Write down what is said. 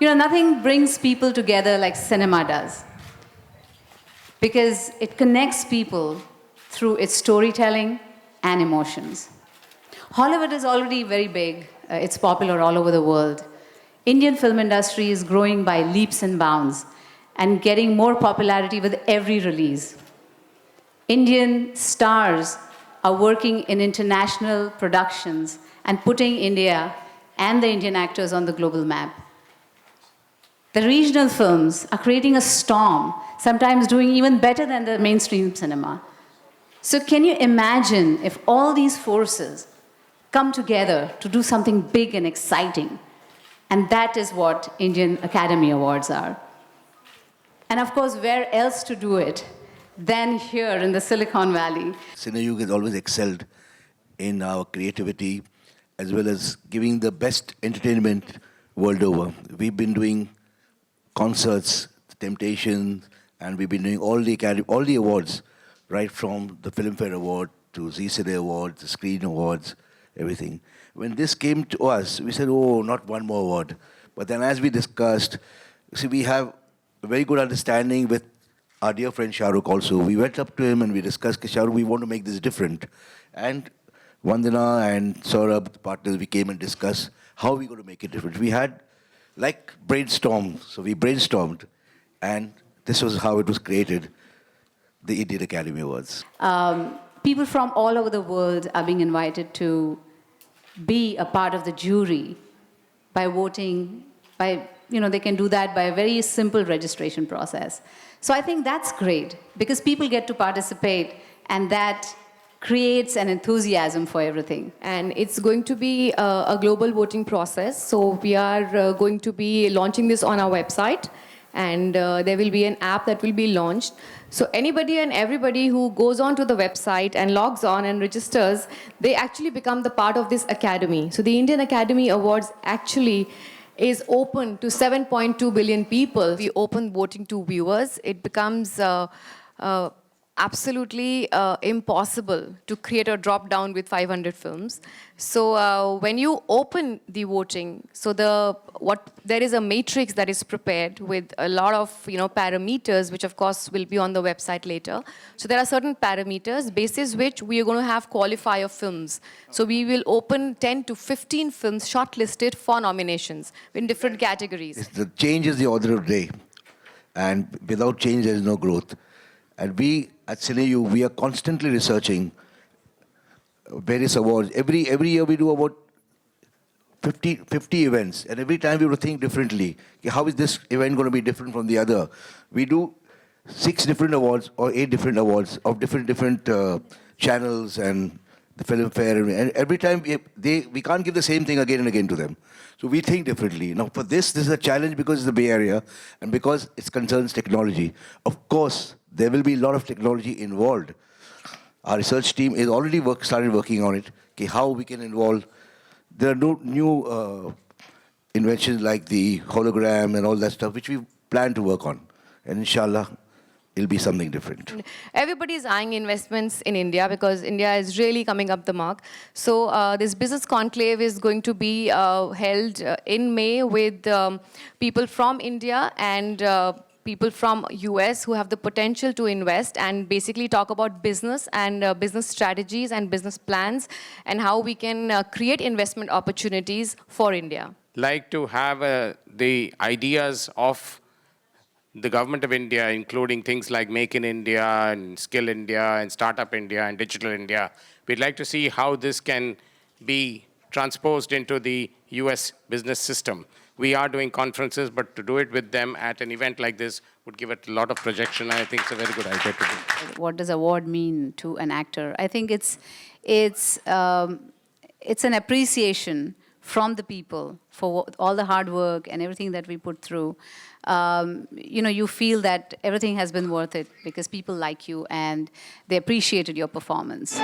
Nothing brings people together like cinema does, because it connects people through its storytelling and emotions. Hollywood is already very big. It's popular all over the world. Indian film industry is growing by leaps and bounds and getting more popularity with every release. Indian stars are working in international productions and putting India and the Indian actors on the global map. The regional films are creating a storm, sometimes doing even better than the mainstream cinema. So can you imagine if all these forces come together to do something big and exciting? And that is what Indian Academy Awards are. And of course, where else to do it than here in the Silicon Valley? Cineyug has always excelled in our creativity as well as giving the best entertainment world over. We've been doing concerts, Temptations, and we've been doing all the awards, right from the Filmfare Award to Zee Cine Awards, the Screen Awards, everything. When this came to us, we said, oh, not one more award. But then as we discussed, see, we have a very good understanding with our dear friend Shahrukh also. We went up to him and we discussed, Shahrukh, we want to make this different. And Vandana and Saurabh, the partners, we came and discussed how we're going to make it different. We had like brainstorm, so we brainstormed, and this was how it was created, the Indian Academy Awards. People from all over the world are being invited to be a part of the jury by voting, they can do that by a very simple registration process. So I think that's great, because people get to participate, and that creates an enthusiasm for everything. And it's going to be a global voting process. So we are going to be launching this on our website, and there will be an app that will be launched. So anybody and everybody who goes on to the website and logs on and registers, they actually become the part of this academy. So the Indian Academy Awards actually is open to 7.2 billion people. We open voting to viewers. It becomes absolutely impossible to create a drop down with 500 films. So when you open the voting, so there is a matrix that is prepared with a lot of parameters, which of course will be on the website later. So there are certain parameters basis which we are going to have qualifier films. So we will open 10 to 15 films shortlisted for nominations in different categories. The change is the order of the day, and without change there is no growth. And we at Cineyug, we are constantly researching various awards. Every year we do about 50 events, and every time we have to think differently. How is this event going to be different from the other? We do 6 different awards or 8 different awards of different channels and the Filmfare, and every time we can't give the same thing again and again to them. So we think differently. Now for this is a challenge because it's the Bay Area and because it concerns technology. Of course, there will be a lot of technology involved. Our research team is already started working on it, how we can involve. There are no new inventions like the hologram and all that stuff, which we plan to work on. And inshallah, it'll be something different. Everybody is eyeing investments in India because India is really coming up the mark. So this business conclave is going to be held in May with people from India and people from US who have the potential to invest and basically talk about business and business strategies and business plans and how we can create investment opportunities for India. Like to have the ideas of the government of India, including things like Make in India and Skill India and Startup India and Digital India. We'd like to see how this can be transposed into the US business system. We are doing conferences, but to do it with them at an event like this would give it a lot of projection. I think it's a very good idea to do. What does award mean to an actor? I think it's an appreciation from the people for all the hard work and everything that we put through. You feel that everything has been worth it because people like you and they appreciated your performance.